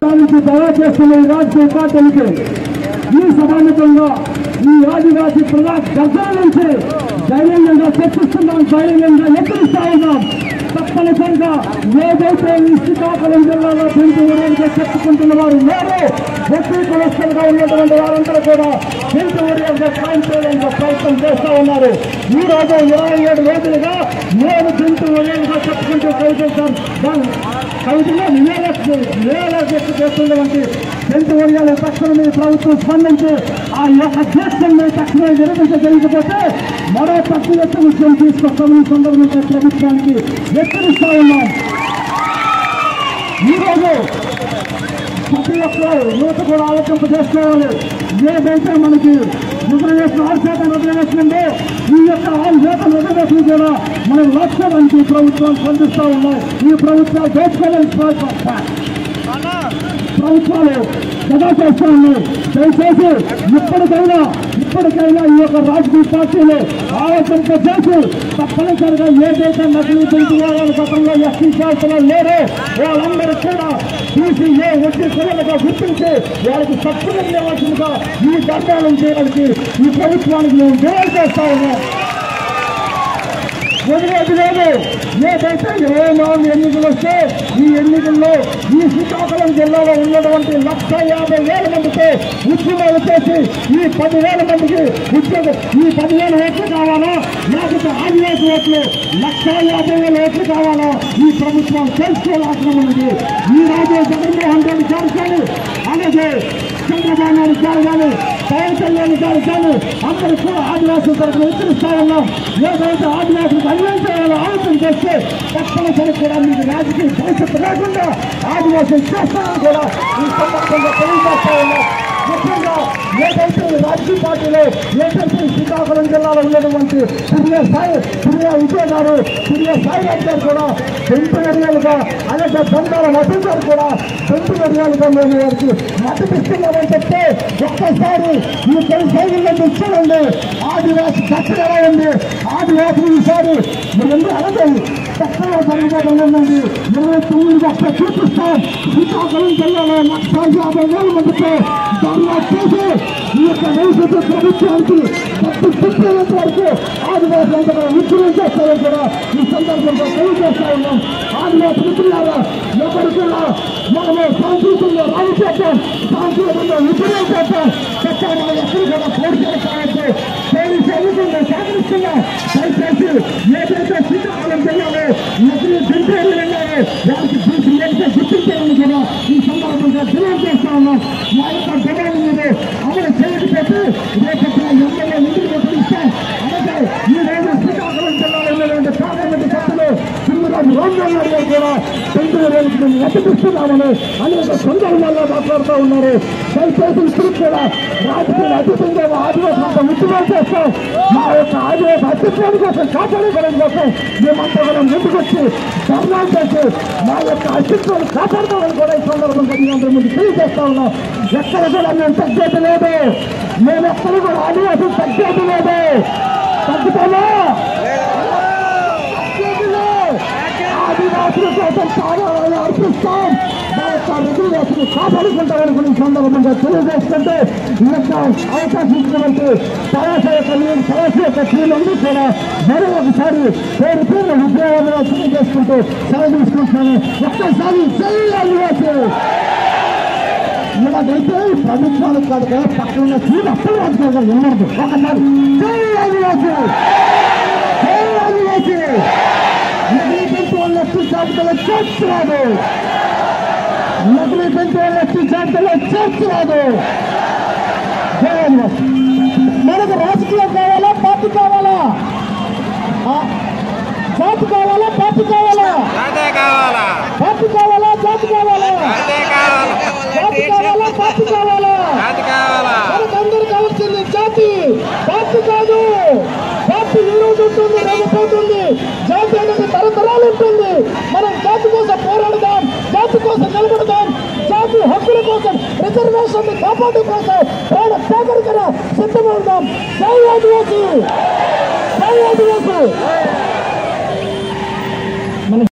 దయా చేస్తున్న ఈ రాజకీయ పార్టీలకి ఈ సమానతంగా ఈ ఆదివాసీ ప్రజా గర్జన నుంచి ధైర్యంగా చర్చిస్తున్నాం, ధైర్యంగా హెచ్చరిస్తా ఉన్నాం. తప్పనిసరిగా ఏదైతే ఈ శ్రీకాకుళం జిల్లాలో పెంచుకోవడానికి చెప్పుకుంటున్న వారు లేరు, వ్యక్తి కులస్తులుగా ఉన్నటువంటి వారందరూ కూడా పెంచుకోవడానికి సాయం చేయడానికి ప్రయత్నం చేస్తూ ఉన్నారు. ఈ రోజు 27 రోజులుగా నేను పెంచుకోవడానికి చెప్పుకుంటూ ప్రయత్నిస్తాం. కవితలో నివేదన చేస్తున్నటువంటి పెంచుకోవడాల తక్షణమే ప్రభుత్వం స్పందించి ఆ యొక్క దేశాన్ని తక్షణమే నిర్వహించగలిగిపోతే మరో తక్కువ విషయం తీసుకొస్తామని సందర్భంగా ప్రభుత్వానికి హెచ్చరిస్తా ఉన్నాం. ఈరోజు ప్రతి ఒక్క యువత కూడా ఆలోచింప చేసుకోవాలి. ఏదైతే మనకి రిజర్వేషన్ 6% రిజర్వేషన్ ఉందో ఈ యొక్క 6% రిజర్వేషన్ కూడా మనం లక్ష్యానికి ప్రభుత్వం స్పందిస్తూ ఉన్నాయి. ఈ ప్రభుత్వాలు దోచుకోలేని ప్రభుత్వాలు గదా చేస్తూ ఉన్నాయి. దయచేసి ఇప్పటికైనా ఈ యొక్క రాజకీయ పార్టీలు ఆలోచన చేసి తప్పనిసరిగా ఏదైతే నకిలీ పెంచుకోవాలని గతంలో ఎస్టీ శాస్త్రంలో లేరో వాళ్ళందరూ కూడా బీసీఏ వడ్డీ పిల్లలుగా గుర్తించి వాళ్ళకి సబ్సిడీ ఇవ్వాల్సిందిగా ఈ గర్భాలను చేయడానికి ఈ ప్రభుత్వానికి మేము డిమాండ్ చేస్తా ఉన్నాం. వదిలేదు లేదు. ఏదైతే 24 ఎన్నికలు వస్తే ఈ ఎన్నికల్లో ఈ శ్రీకాకుళం జిల్లాలో ఉన్నటువంటి 150,000 మందితో ఉద్యమాలు చేసి ఈ 10,000 మందికి ఉద్యోగం, ఈ 10,000 ఓట్లు కావాలా లేకపోతే ఆదివాసీ ఓట్లు 150,000 ఓట్లు కావాలా ఈ ప్రభుత్వం తెలుసుకోవాల్సిన ఉంది. ఈ రోజు జగన్మోహన్ రెడ్డి గారు కానీ అలాగే చంద్రబాబు నాయుడు గారు కానీ పవన్ కళ్యాణ్ గారు కానీ అందరూ కూడా ఆదివాసుల తరఫున హెచ్చరిస్తా ఉన్నాం. ఏదైతే ఆదివాసులకు అన్యాయం చేయాలో ఆలోచన చేస్తే తప్పనిసరి కూడా మీకు రాజకీయ భవిష్యత్తు లేకుండా ఆదివాసులు చేస్తారని కూడా ఈ సందర్భంగా తెలియజేస్తా ఉన్నాం. ముఖ్యంగా ఏదైతే రాజకీయ పార్టీలో ఏదైతే శ్రీకాకుళం జిల్లాలో ఉన్నటువంటి పుర్య విజయ్ గారు, పుర్య సాయిరాజ్ గారు కూడా పెంపు ఏరియాలుగా అలాగే బంగాళ నటు గారు కూడా పెంపు ఏరియాలుగా మేము వారికి మద్దతు ఇస్తున్నామని చెప్తే ఒక్కసారి ఈ కొనసాగుల్లో చూడండి ఆదివాసి దక్షిణ ఎలా ఉంది. ఆదివాసులు ఈసారి మీరు అలాగే దక్షిణ జరగబోతుందండి. 29 అక్కడ చూపిస్తాం. శ్రీకాకుళం జిల్లాలో 150,000 మందితో ధర్నా చేసి ఈ యొక్క భవిష్యత్తు ప్రభుత్వానికి చెప్పేంత వరకు ఆదివాసులు అంతగా ఉద్యమం చేస్తారని కూడా ఈ సందర్భంగా తెలియజేస్తా ఉన్నాం. ఆదివాసి మిత్రులారా ఎవరు కూడా మనము సాంస్కృతికంగా రాజు చేద్దాం, సాంస్కృతికంగా ఉద్యమం చేద్దాం. చట్టాలు ఎక్కడ కూడా పోటీ చేస్తామంటే పోలీసు ఎన్నికల్లో సహకరిస్తున్నాం. దయచేసి ఏదైతే శ్రీకాకుళం జిల్లాలో ఎదురు దింపేరు వెళ్ళారో వారికి గుర్తించాలని కూడా ఈ సందర్భంగా డిమాండ్ చేస్తా ఉన్నాం. మా యొక్క డిమాండ్ మీద అమలు చేయకపోతే రేపటి ఎమ్మెల్యే నిధులు పిలుస్తాం. అలాగే ఈ రోజు శ్రీకాకుళం జిల్లాలో ఉన్నటువంటి పార్లమెంటు సభ్యులు సింగరాజు రామరాజు గారు కూడా పెంచుకోవడానికి మేము మద్దతిస్తున్నామని అనేక సందర్భాల్లో మాట్లాడుతూ ఉన్నారు. దయచేసి ఇప్పుడు కూడా రాజకీయ అతీతంగా ఆదివాసులంతా ఉద్యమాలు చేస్తాం. మా యొక్క ఆదివాసి అస్తిత్వాన్ని కోసం కాపాడుకోవడం కోసం మేమంతా కూడా ముందుకొచ్చి ధర్నాలు చేసి మా యొక్క అస్తిత్వాన్ని కాపాడుకోవాలని కూడా ఈ సందర్భంగా మీ అందరి ముందు తెలియజేస్తా ఉన్నాం. ఎక్కడ కూడా మేము తగ్గేది లేదు. మేము ఎక్కడ కూడా ఆదివాసులు తగ్గేది లేదు. తగ్గుతామా? ఆదివాసుల కోసం ప్రాణాలను అర్పిస్తాం. మా యొక్క రిజర్వేషన్ కాపాడుకుంటామని కూడా ఈ సందర్భంగా తెలియజేస్తుంటే ఈ యొక్క అవకాశం ఇచ్చినటువంటి పలాస యొక్క క్రీడలు కూడా మరో ఒకసారి పేరు పేరు ఉద్యోగాలు తెలియజేసుకుంటూ సెలవు తీసుకుంటున్నాను. ఒక్కసారి జై ఆదివాసి. ఇలాగైతే ప్రభుత్వాలకు కాదు కదా పక్కన ఉన్న సీట్ అప్పుడు రాజకీయాలు వినదు. ఒకసారి జై ఆదివాసి, జై ఆదివాసి. నకిలీ పెంచు వాళ్ళ జాబితాలో చేర్చరాదు, నకిలీ పెంచు వాళ్ళ జాబితాలో చేర్చరాదు. జై ఆదివాసి. మనకు రాజకీయం కావాలా, పార్టీ కావాలా? జాతి కావాలా, పార్టీ కావాలా? పార్టీ కావాలా, జాతి కావాలా? జాతి కావాలా, పార్టీ కావాలా? మనకందరూ కావాల్సింది జాతి, పార్టీ కాదు. పార్టీ ఈ రోజు ఉంటుంది, రేపు పోతుంది. జాతి అనేది తరతరాలు ఉంటుంది. మనం జాతి కోసం పోరాడదాం, జాతి కోసం నిలబడదాం, జాతి హక్కుల కోసం, రిజర్వేషన్ కాపాడు కోసం ప్రాణ త్యాగం సిద్ధమవుదాం. జై ఆదివాసి, జై ఆదివాసి.